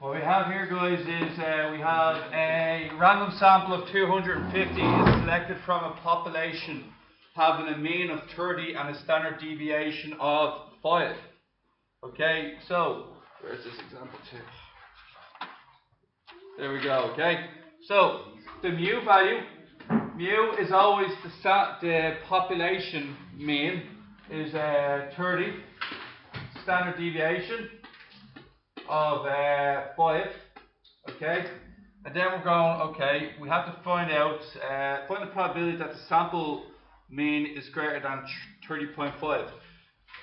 What we have here, guys, is we have a random sample of 250 is selected from a population having a mean of 30 and a standard deviation of 5. Okay, so where's this example 2? There we go. Okay, so the mu value, mu is always the population mean is 30, standard deviation of 5. Okay, and then we're going, okay, we have to find out, find the probability that the sample mean is greater than 30.5.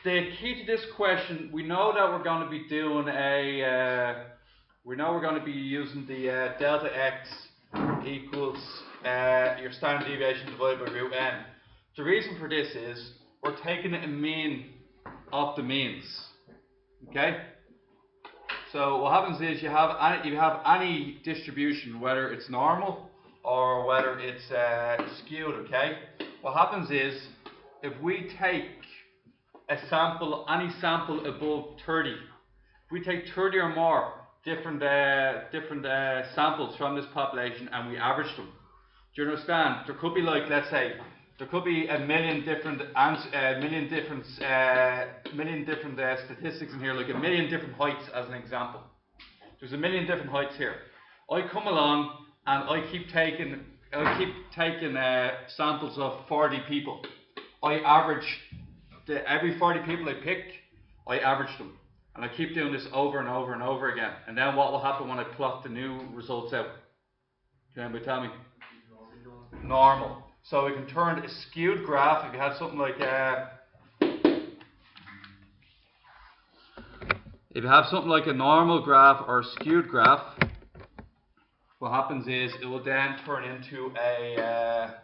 The key to this question, we know that we're going to be doing we're going to be using the delta x equals your standard deviation divided by root n. The reason for this is we're taking a mean of the means. Okay. So what happens is you have any distribution, whether it's normal or whether it's skewed. Okay. What happens is if we take a sample, any sample above 30, if we take 30 or more different samples from this population and we average them, do you understand? There could be, like, let's say, there could be a million different statistics in here, like a million different heights as an example. There's a million different heights here. I come along and I keep taking samples of 40 people. I average every 40 people I pick, I average them, and I keep doing this over and over and over again. And then what will happen when I plot the new results out? Can anybody tell me? Normal. So we can turn a skewed graph, if you had something like if you have something like a normal graph or a skewed graph, what happens is it will then turn into a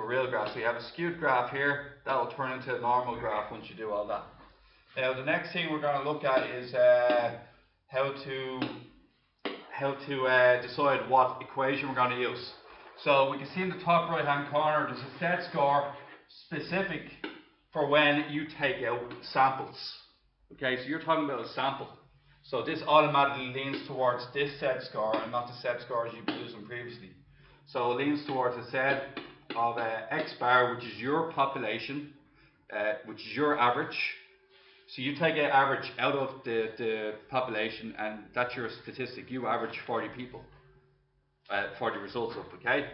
real graph. So you have a skewed graph here, that will turn into a normal graph once you do all that. Now the next thing we're going to look at is how to decide what equation we're going to use. So we can see in the top right hand corner there's a set score specific for when you take out samples. Okay, so you're talking about a sample. So this automatically leans towards this set score and not the set scores you've been using previously. So it leans towards a set of x bar, which is your population, which is your average. So you take an average out of the population and that's your statistic. You average 40 people. 40 results up, okay?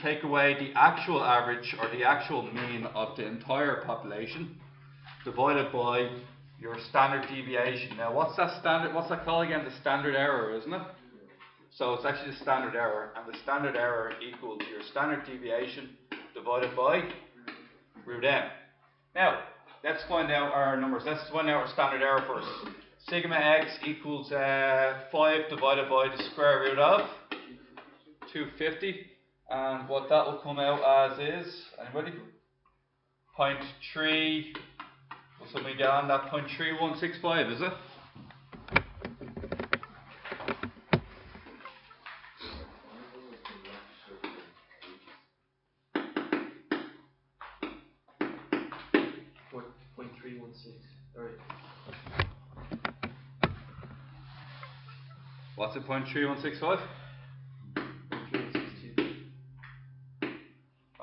Take away the actual average or the actual mean of the entire population divided by your standard deviation. Now what's that called again? The standard error, isn't it? So it's actually the standard error, and the standard error equals your standard deviation divided by root n. Now let's find out our numbers. Let's find out our standard error first. Sigma x equals 5 divided by the square root of 250, and what that will come out as is, anybody? 0.3, will somebody get on that? 0.3165, is it? What's it, 0.3165?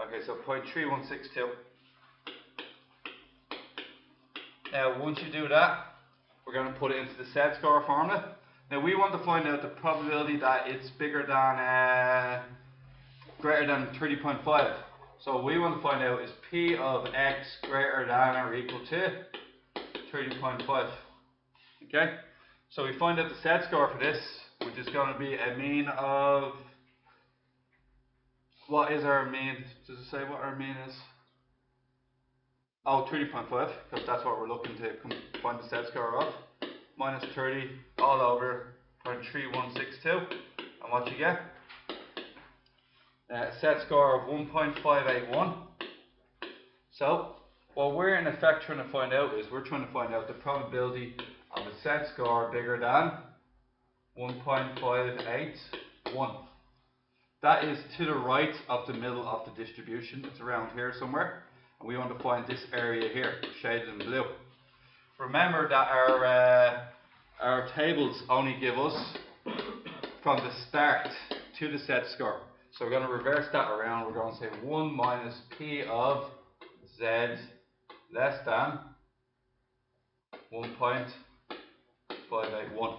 Okay, so 0.3162. Now, once you do that, we're going to put it into the set score formula. Now, we want to find out the probability that it's greater than 30.5. So, what we want to find out is P of x greater than or equal to 30.5. Okay? So, we find out the set score for this, which is going to be a mean of, what is our mean? Does it say what our mean is? Oh, 30.5, because that's what we're looking to find the set score of. Minus 30 all over 0.3162. And what you get? Set score of 1.581. So, what we're in effect trying to find out is we're trying to find out the probability of a set score bigger than 1.581. That is to the right of the middle of the distribution. It's around here somewhere. And we want to find this area here, shaded in blue. Remember that our tables only give us from the start to the set score. So we're going to reverse that around. We're going to say 1 minus P of Z less than 1.581.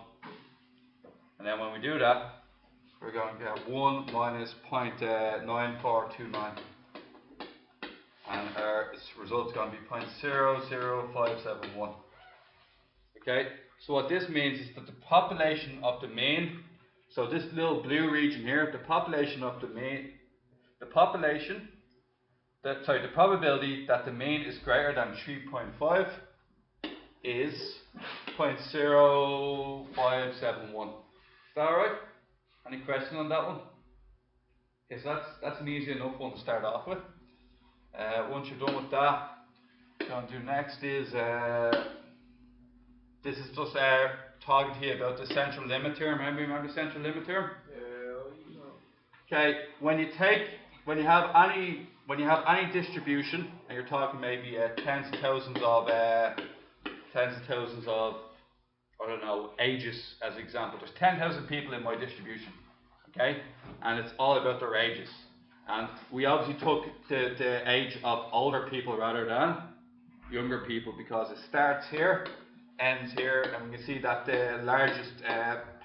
And then when we do that, we're going to get 1 minus 0.9429. And our result is going to be 0.00571. Okay, so what this means is that the population of the mean, so this little blue region here, the population of the mean, the probability that the mean is greater than 3.5 is 0.0571. Is that alright? Any question on that one? Okay, so that's an easy enough one to start off with. Once you're done with that, what I'm going to do next is this is just talking to you about the central limit theorem. Remember the central limit theorem? Okay, when you have any distribution, and you're talking maybe tens of thousands of I don't know, ages as an example. There's 10,000 people in my distribution, okay, and it's all about their ages. And we obviously took the age of older people rather than younger people because it starts here, ends here, and we can see that the largest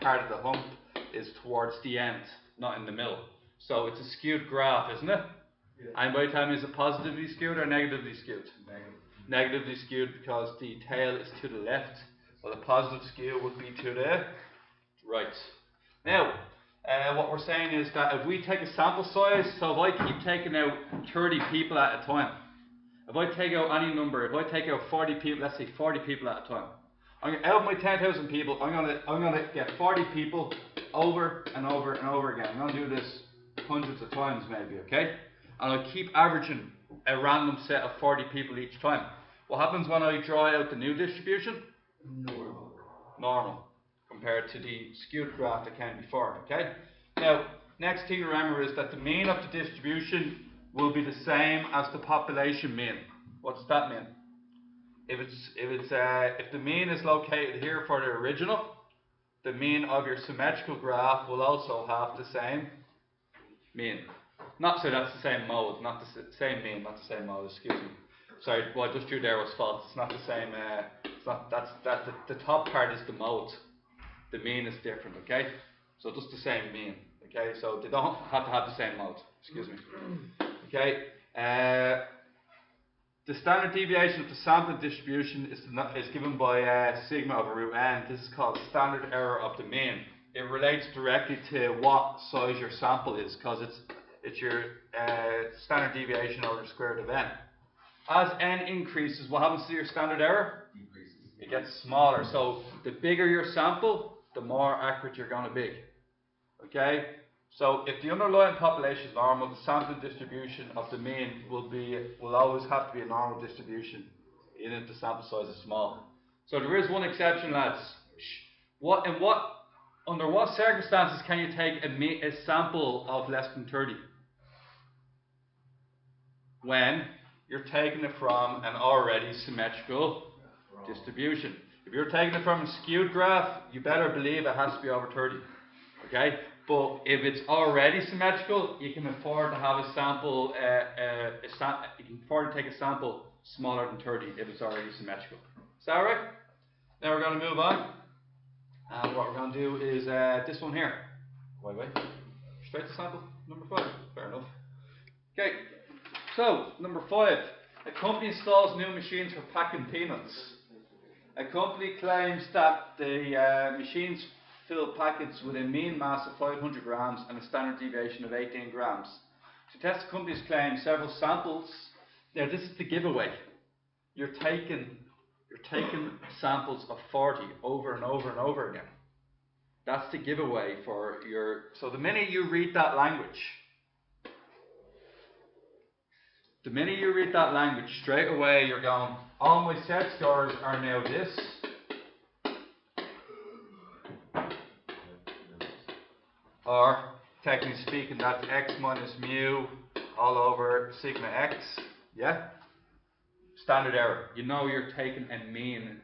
part of the hump is towards the end, not in the middle. So it's a skewed graph, isn't it? Yeah. Anybody tell me, is it positively skewed or negatively skewed? Negatively skewed because the tail is to the left, while the positive skew would be to the right. Now, what we're saying is that if we take a sample size, so if I keep taking out 30 people at a time, if I take out any number, if I take out 40 people, let's say 40 people at a time, out of my 10,000 people, I'm gonna get 40 people over and over and over again. I'm gonna do this hundreds of times maybe, okay? And I'll keep averaging a random set of 40 people each time. What happens when I draw out the new distribution? Normal. Compared to the skewed graph that came before, okay? Now, next thing to remember is that the mean of the distribution will be the same as the population mean. What does that mean? If the mean is located here for the original, the mean of your symmetrical graph will also have the same mean. Not so that's the same mode, not the same mean, not the same mode. Excuse me. Sorry, what I just drew there was false. It's not the same. It's not. The top part is the mode. The mean is different. Okay, so just the same mean. Okay, so they don't have to have the same mode. Excuse me. Okay. The standard deviation of the sampling distribution is given by sigma over root n. This is called standard error of the mean. It relates directly to what size your sample is because it's your standard deviation over the square root of n. As n increases, what happens to your standard error? Decreases. It gets smaller. So the bigger your sample, the more accurate you're going to be. Okay? So if the underlying population is normal, the sampling distribution of the mean will always have to be a normal distribution, even if the sample size is small. So there is one exception, lads. Under what circumstances can you take a sample of less than 30? When you're taking it from an already symmetrical distribution. If you're taking it from a skewed graph, you better believe it has to be over 30. Okay? But if it's already symmetrical, you can afford to have a sample, you can afford to take a sample smaller than 30 if it's already symmetrical. Is that right? Now we're going to move on. And what we're going to do is this one here. Wait. Straight to sample number 5. Fair enough. Okay. So, number 5. A company installs new machines for packing peanuts. A company claims that the machines fill packets with a mean mass of 500 grams and a standard deviation of 18 grams. To test the company's claim, several samples. Now, this is the giveaway. You're taking samples of 40 over and over and over again. That's the giveaway for your. So the minute you read that language, straight away you're going, all my set scores are now this. Or, technically speaking, that's x minus mu all over sigma x. Yeah? Standard error. You know you're taking a mean,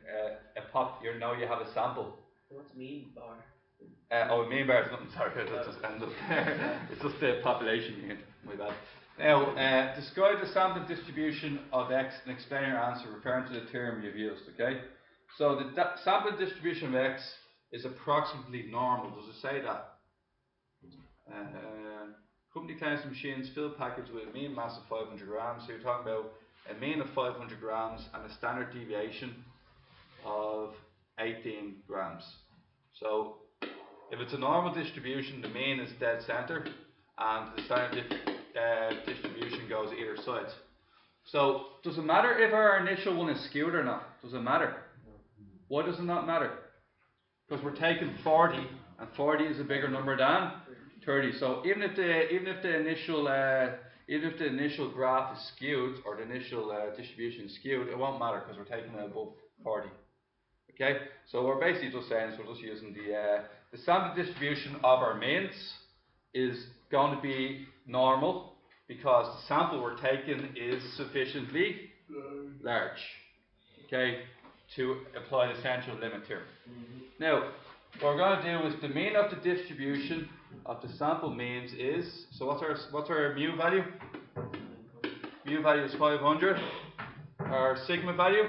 you know you have a sample. What's mean bar? Mean bar is nothing, sorry, that's just end up there. It's just the population unit, my bad. Now, describe the sample distribution of X and explain your answer referring to the theorem you've used, okay? So the sample distribution of X is approximately normal. Does it say that? Company claims the machines fill package with a mean mass of 500 grams. So you're talking about a mean of 500 grams and a standard deviation of 18 grams. So if it's a normal distribution, the mean is dead center and the standard distribution goes either side. So does it matter if our initial one is skewed or not? Does it matter? Why does it not matter? Because we're taking 40 and 40 is a bigger number than 30. So even if the initial graph is skewed or the initial distribution is skewed, it won't matter because we're taking it above 40. Okay, so we're basically just saying, so we're just using the sample distribution of our means is going to be normal because the sample we're taking is sufficiently large, okay, to apply the central limit theorem. Now, what we're going to do is the mean of the distribution of the sample means is, so what's our mu value? Mu value is 500. Our sigma value,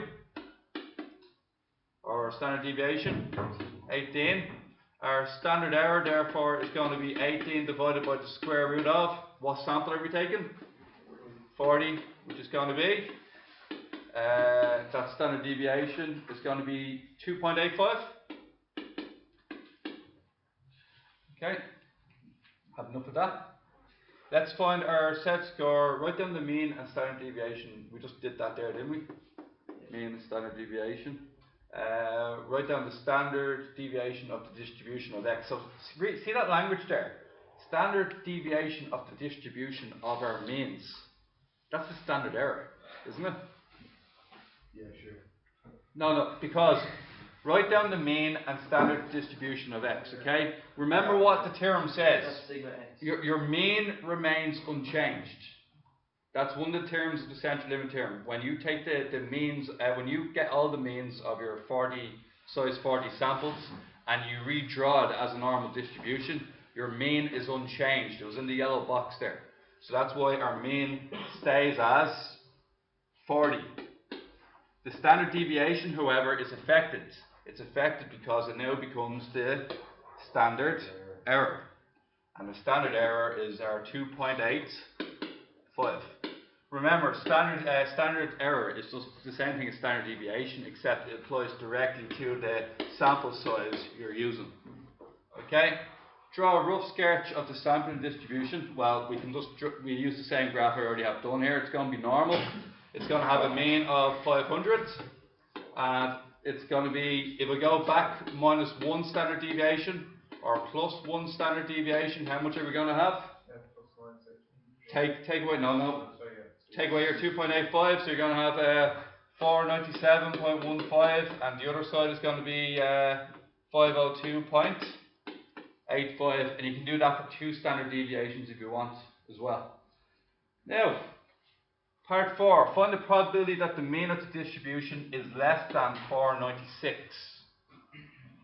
or standard deviation, 18. Our standard error, therefore, is going to be 18 divided by the square root of, what sample are we taking? 40, which is going to be, that standard deviation is going to be 2.85. Okay, have enough of that. Let's find our set score, write down the mean and standard deviation. We just did that there, didn't we? Mean and standard deviation. Write down the standard deviation of the distribution of X. So see that language there? Standard deviation of the distribution of our means. That's the standard error, isn't it? Yeah, sure. No, because write down the mean and standard distribution of X, okay? Remember what the theorem says. Your mean remains unchanged. That's one of the terms of the central limit theorem. When you take the means, when you get all the means of your size 40 samples and you redraw it as a normal distribution, your mean is unchanged. It was in the yellow box there. So that's why our mean stays as 40. The standard deviation, however, is affected. It's affected because it now becomes the standard error. And the standard error is our 2.85. Remember, standard error is just the same thing as standard deviation, except it applies directly to the sample size you're using. Okay? Draw a rough sketch of the sampling distribution. Well, we use the same graph I already have done here. It's going to be normal. It's going to have a mean of 500, and it's going to be, if we go back minus 1 standard deviation or plus 1 standard deviation, how much are we going to have? Take away, no. Take away your 2.85, so you're going to have 497.15, and the other side is going to be 502.85, and you can do that for 2 standard deviations if you want as well. Now, part 4, find the probability that the mean of the distribution is less than 496.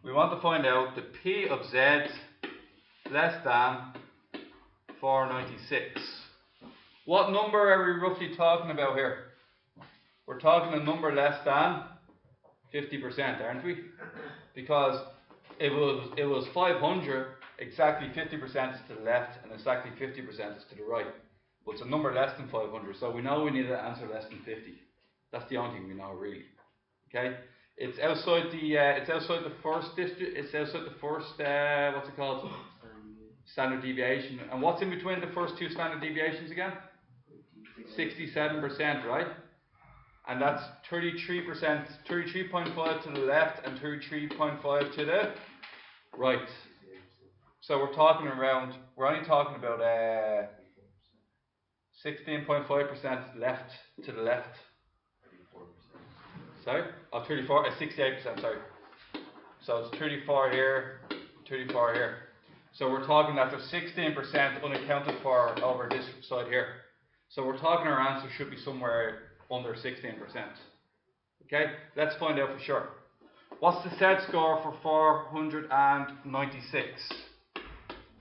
We want to find out the P of Z less than 496. What number are we roughly talking about here? We're talking a number less than 50%, aren't we? Because it was 500, exactly 50% is to the left and exactly 50% is to the right. But it's a number less than 500, so we know we need an answer less than 50. That's the only thing we know, really. Okay? It's outside the first district. It's outside the first what's it called? Standard deviation. And what's in between the first 2 standard deviations again? 67%, right? And that's 33%, 33.5 to the left and 33.5 to the right. So we're only talking about 16.5% left to the left. Sorry? Oh, 34, 68%, sorry. So it's 34 here, 34 here. So we're talking that there's 16% unaccounted for over this side here. So we're talking our answer should be somewhere under 16%. Okay, let's find out for sure. What's the set score for 496?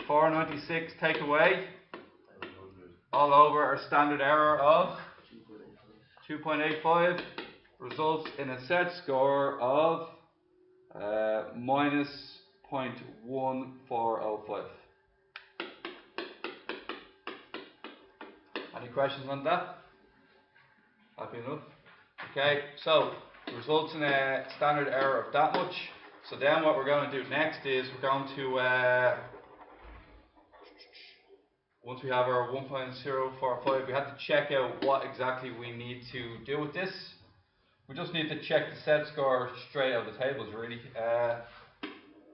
496 take away all over our standard error of 2.85 results in a set score of minus 0.1405. Any questions on that? Happy enough? Okay, so results in a standard error of that much. So then what we're going to do next is we're going to once we have our 1.045, we have to check out what exactly we need to do with this. We just need to check the set score straight out of the tables, really.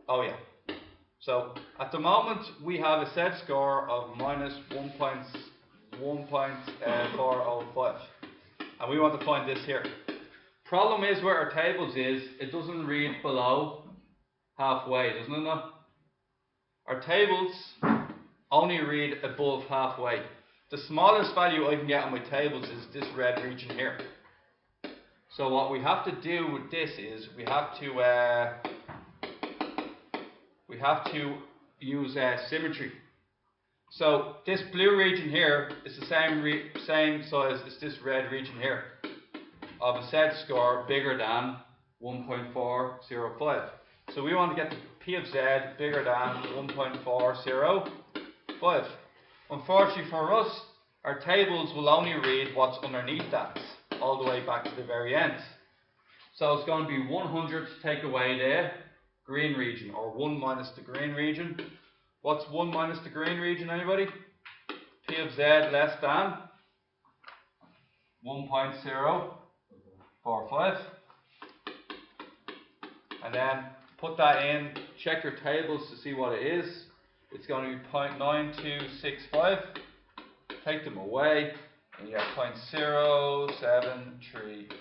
Oh yeah. So at the moment we have a set score of minus 1.405, and we want to find this here. Problem is with our tables is it doesn't read below halfway, doesn't it? No? Our tables only read above halfway. The smallest value I can get on my tables is this red region here. So what we have to do with this is we have to use symmetry. So this blue region here is the same size as this red region here of a set score bigger than 1.405. So we want to get the P of Z bigger than 1.405. Unfortunately for us, our tables will only read what's underneath that all the way back to the very end. So it's going to be 100 to take away the green region, or 1 minus the green region. What's 1 minus the green region, anybody? P of Z less than 1.045. And then put that in, check your tables to see what it is. It's going to be 0.9265. Take them away, and you have 0.0735. Is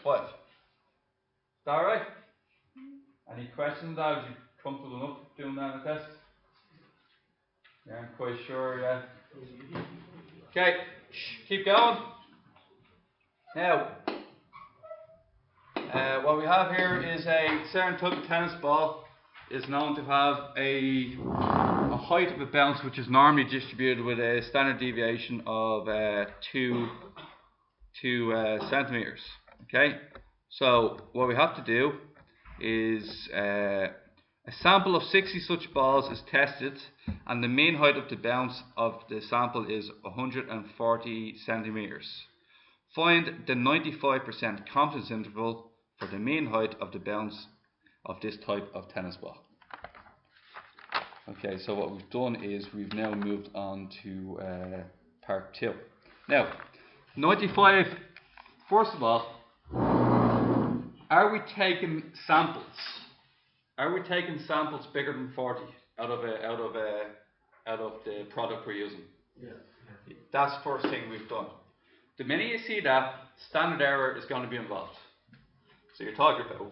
that right? Any questions? Are you comfortable enough doing that in the test? Yeah, I'm quite sure, yeah. Okay, keep going. Now, what we have here is a certain type of tennis ball is known to have a height of a bounce which is normally distributed with a standard deviation of 2 centimeters. Okay, so what we have to do is a sample of 60 such balls is tested, and the mean height of the bounce of the sample is 140 centimeters. Find the 95% confidence interval for the mean height of the bounce of this type of tennis ball. Okay, so what we've done is we've now moved on to part 2. Now, 95, first of all, are we taking samples? Are we taking samples bigger than 40 out of the product we're using? Yeah. That's the first thing we've done. The minute you see that, standard error is going to be involved. So you're talking about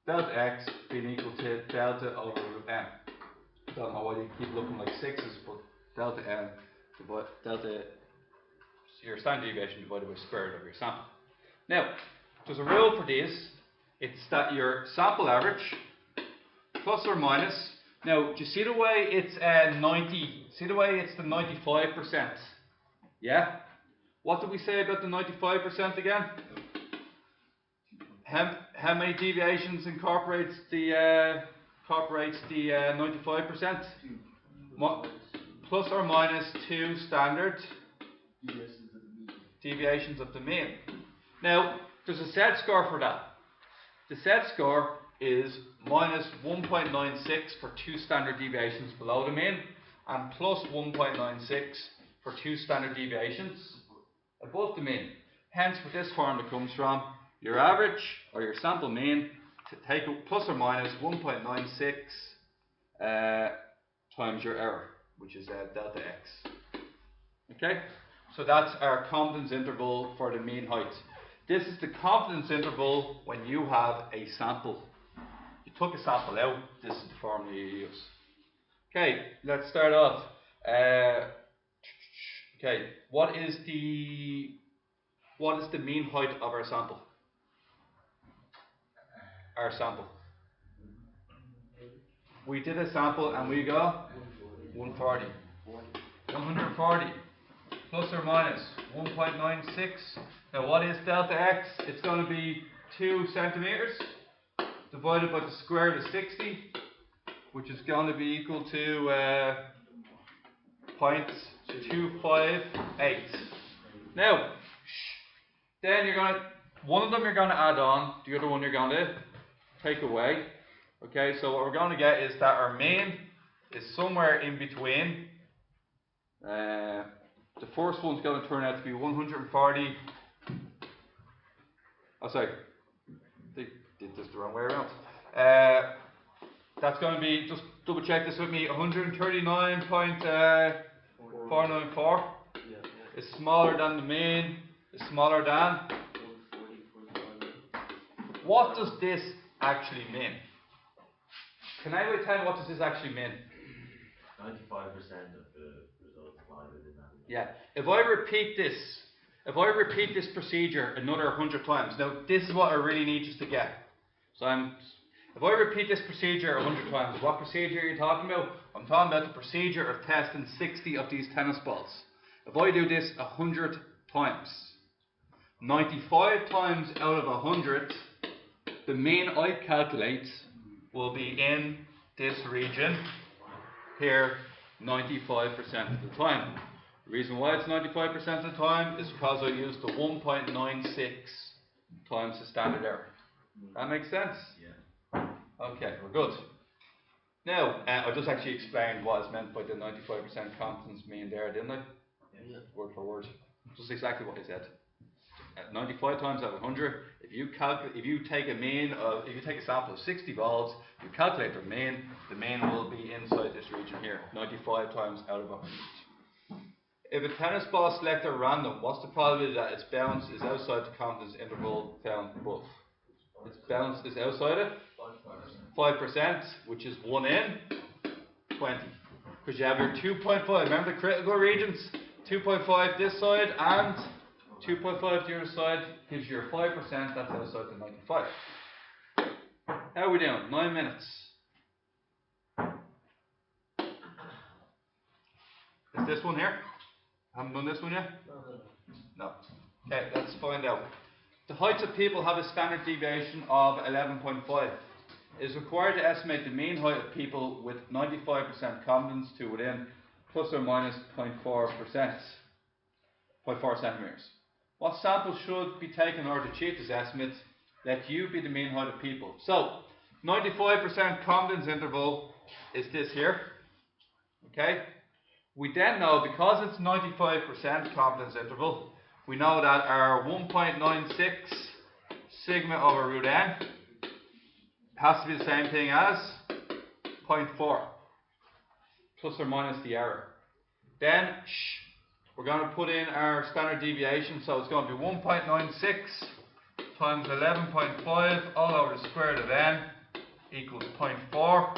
delta x being equal to delta over root n. I don't know why they keep looking like sixes, but delta n delta, your standard deviation divided by square root of your sample. Now, there's a rule for these. It's that your sample average plus or minus. Now, do you see the way it's 90? See the way it's the 95%? Yeah. What did we say about the 95% again? How many deviations incorporates the 95%? Plus or minus 2 standard deviations of the mean. Now, there's a set score for that. The set score is minus 1.96 for 2 standard deviations below the mean, and plus 1.96 for 2 standard deviations above the mean. Hence, what this formula comes from, your average or your sample mean to take plus or minus 1.96 times your error, which is delta x. Okay, so that's our confidence interval for the mean height. This is the confidence interval when you have a sample. You took a sample out, this is the formula you use. Okay, let's start off. Okay, what is the mean height of our sample? Our sample. we did a sample and we got 140. 140 plus or minus 1.96. Now what is delta x? It's going to be 2 centimeters divided by the square root of 60, which is going to be equal to 0.258. Now, then you're going to, one of them you're going to add on, the other one you're going to take away. Okay, so what we're going to get is that our mean is somewhere in between. The first one's going to turn out to be 140. Oh, sorry, they did this the wrong way around. That's going to be, just double check this with me, 139.494. It's smaller than the mean. It's smaller than. What does this actually mean? Can anybody tell me what does this actually mean? 95% of the results lie within that. Yeah. If I repeat this procedure another 100 times, now this is what I really need you to get. So if I repeat this procedure 100 times, what procedure are you talking about? I'm talking about the procedure of testing 60 of these tennis balls. If I do this 100 times, 95 times out of 100, the mean I calculate will be in this region here 95% of the time. The reason why it's 95% of the time is because I used the 1.96 times the standard error. That makes sense? Yeah. Okay, we're good. Now, I just actually explained what is meant by the 95% confidence mean there, didn't I? Yeah. Word for word. Just exactly what I said. 95 times out of 100, if you take a sample of 60 balls, you calculate the mean will be inside this region here, 95 times out of 100. If a tennis ball is selected at random, what's the probability that its bounce is outside the confidence interval found above? Its bounce is outside it? 5%, which is 1 in 20. Because you have your 2.5, remember the critical regions? 2.5 this side and 2.5 the other side gives you your 5%, that's outside the 95. How are we doing? 9 minutes. Is this one here? Haven't done this one yet? No. Okay, let's find out. The heights of people have a standard deviation of 11.5. It is required to estimate the mean height of people with 95% confidence to within plus or minus 0.4 centimeters. What samples should be taken in order to achieve this estimate? Let U be the mean height of people. So, 95% confidence interval is this here. Okay? We then know, because it's 95% confidence interval, we know that our 1.96 sigma over root n has to be the same thing as 0.4 plus or minus the error. Then we're going to put in our standard deviation, so it's going to be 1.96 times 11.5 all over the square root of n equals 0.4.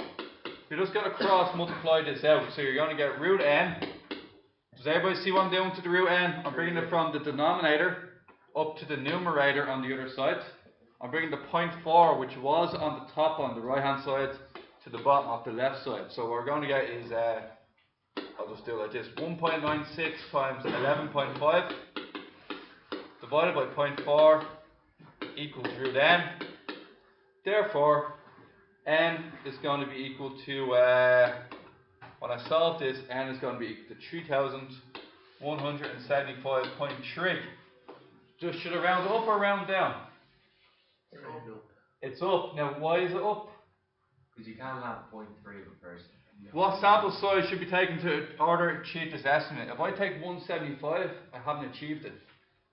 You're just going to cross multiply this out, so you're going to get root n. Does everybody see what I'm doing to the root n? I'm bringing it from the denominator up to the numerator on the other side. I'm bringing the 0.4, which was on the top on the right hand side, to the bottom of the left side. So what we're going to get is, I'll just do it like this, 1.96 times 11.5 divided by 0.4 equals root n. Therefore, n is going to be equal to, when I solve this, n is going to be equal to 3,175.3. Just should I round up or round down? It's up. Now, why is it up? Because you can't have 0.3 of a person. What sample size should be taken to order to achieve this estimate? If I take 175, I haven't achieved it.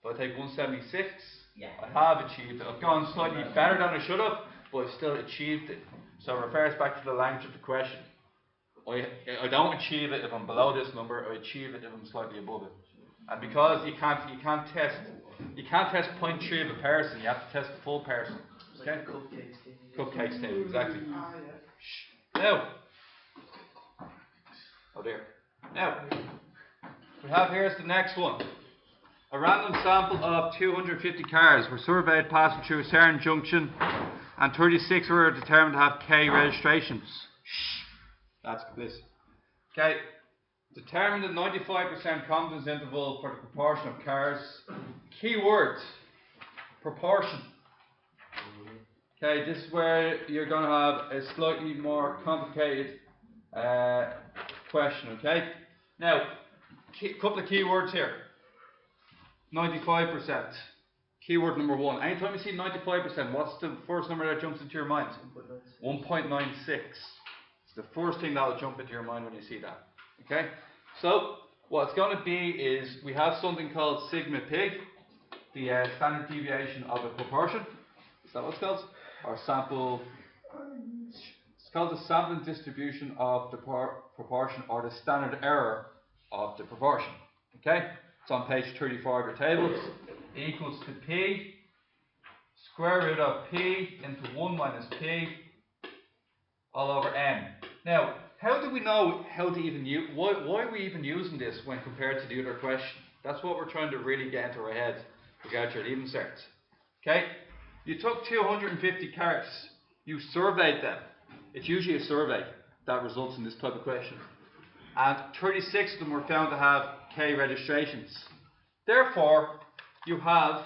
If I take 176, I have achieved it. I've gone slightly better than I should have, but I've still achieved it. So it refers back to the language of the question. I don't achieve it if I'm below this number. I achieve it if I'm slightly above it. And because you can't test 0.3 of a person, you have to test the full person. Okay? Cupcakes table, exactly. Now, oh dear. Now, we have here's the next one. A random sample of 250 cars were surveyed passing through a certain junction, and 36 were determined to have K registrations. That's this. Okay. Determine the 95% confidence interval for the proportion of Charis. Keyword, proportion. Okay, this is where you're going to have a slightly more complicated question, okay? Now, a couple of keywords here. 95%. Keyword number one. Anytime you see 95%, what's the first number that jumps into your mind? 1.96. It's the first thing that will jump into your mind when you see that. Okay? So, what it's going to be is, we have something called sigma p, the standard deviation of a proportion. Is that what it's called? Or sample. It's called the sampling distribution of the proportion, or the standard error of the proportion. Okay? It's on page 34 of your tables. Equals to p, square root of p into 1 minus p all over n. Now, how do we know how to even use, why are we even using this when compared to the other question? That's what we're trying to really get into our heads regarding your leaving certs. Okay? You took 250 Charis, you surveyed them. It's usually a survey that results in this type of question. And 36 of them were found to have K registrations. Therefore, you have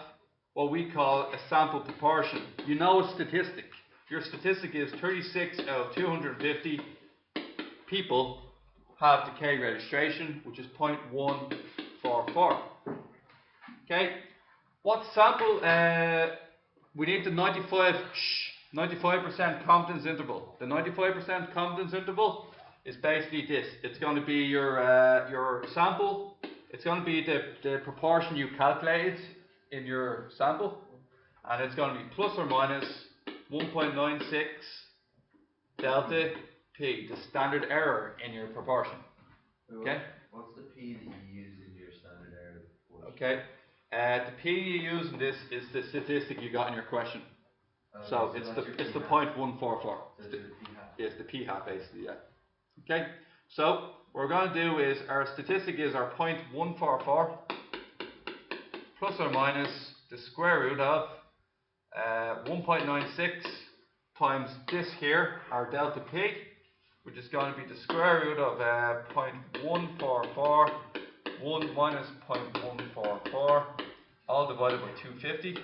what we call a sample proportion. You know a statistic. Your statistic is 36 out of 250 people have the K registration, which is 0.144. Okay? What sample? We need the 95% confidence interval. The 95% confidence interval is basically this. It's going to be your sample. It's going to be the proportion you calculated in your sample, and it's going to be plus or minus 1.96 delta p, the standard error in your proportion. Okay? What's the P that you use in your standard error proportion? Okay. The p you use in this is the statistic you got in your question. Okay, so it's the 0.144. It's the p hat basically, yeah. Okay. So what we're going to do is, our statistic is our 0.144 plus or minus the square root of 1.96 times this here, our delta p, which is going to be the square root of 0.144, 1 minus 0.144, all divided by 250.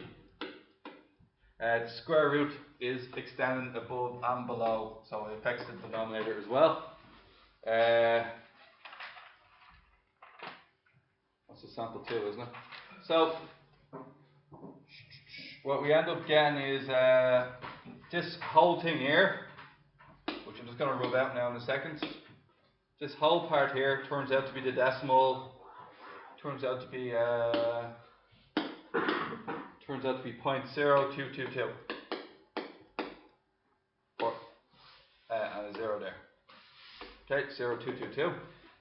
The square root is extended above and below, so it affects the denominator as well. That's a sample 2, isn't it? So, what we end up getting is this whole thing here, which I'm just going to rub out now in a second. This whole part here turns out to be the decimal, turns out to be 0.0222. And a 0 there. Okay, 0.222.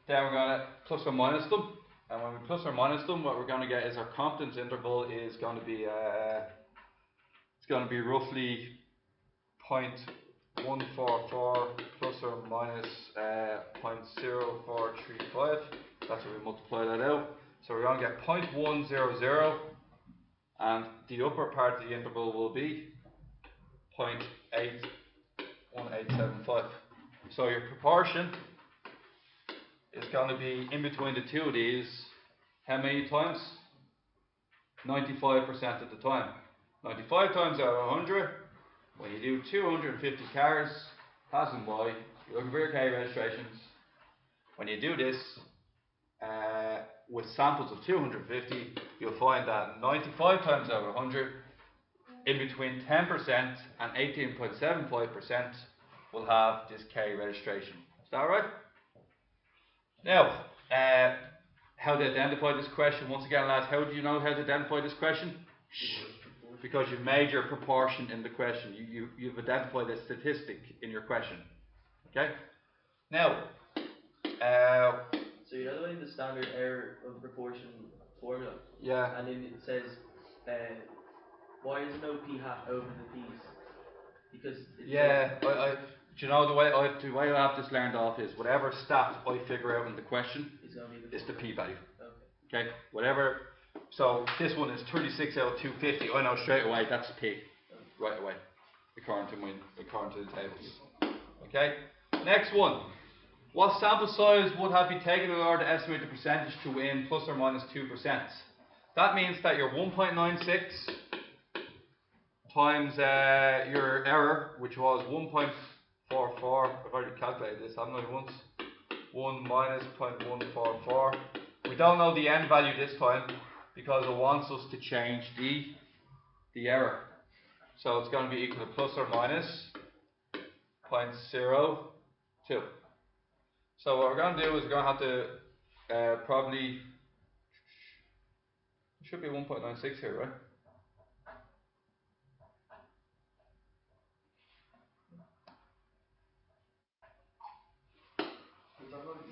Then we're going to plus or minus them. And when we plus or minus them, what we're going to get is our confidence interval is going to be it's going to be roughly 0.144 plus or minus 0.0435. That's what we multiply that out. So we're going to get 0.100, and the upper part of the interval will be 0.81875. So your proportion is going to be in between the two of these. How many times? 95% of the time. 95 times out of 100. When you do 250 Charis, passing by, you're looking for your K registrations. When you do this with samples of 250, you'll find that 95 times out of 100, in between 10% and 18.75% will have this K registration. Is that right? Now, how to identify this question? Once again, lads, how do you know how to identify this question? Because you've made your proportion in the question. You've identified a statistic in your question. Okay? Now, so you're doing the standard error of proportion formula. Yeah. And then it says, why is there no p hat over the p's? Because it do you know the way I have this learned off is whatever stat I figure out in the question is the p value. Okay. Whatever. So this one is 36 out of 250. I know straight away that's p. Right away. According to the tables. Okay. Next one. What sample size would have been taken in order to estimate the percentage to win plus or minus 2%? That means that your 1.96 times your error, which was 1.44, I've already calculated this, haven't I, once? 1 minus 0.144. We don't know the end value this time because it wants us to change the error. So it's going to be equal to plus or minus 0.02. So what we're going to do is we're going to have to probably, it should be 1.96 here, right? Is that right?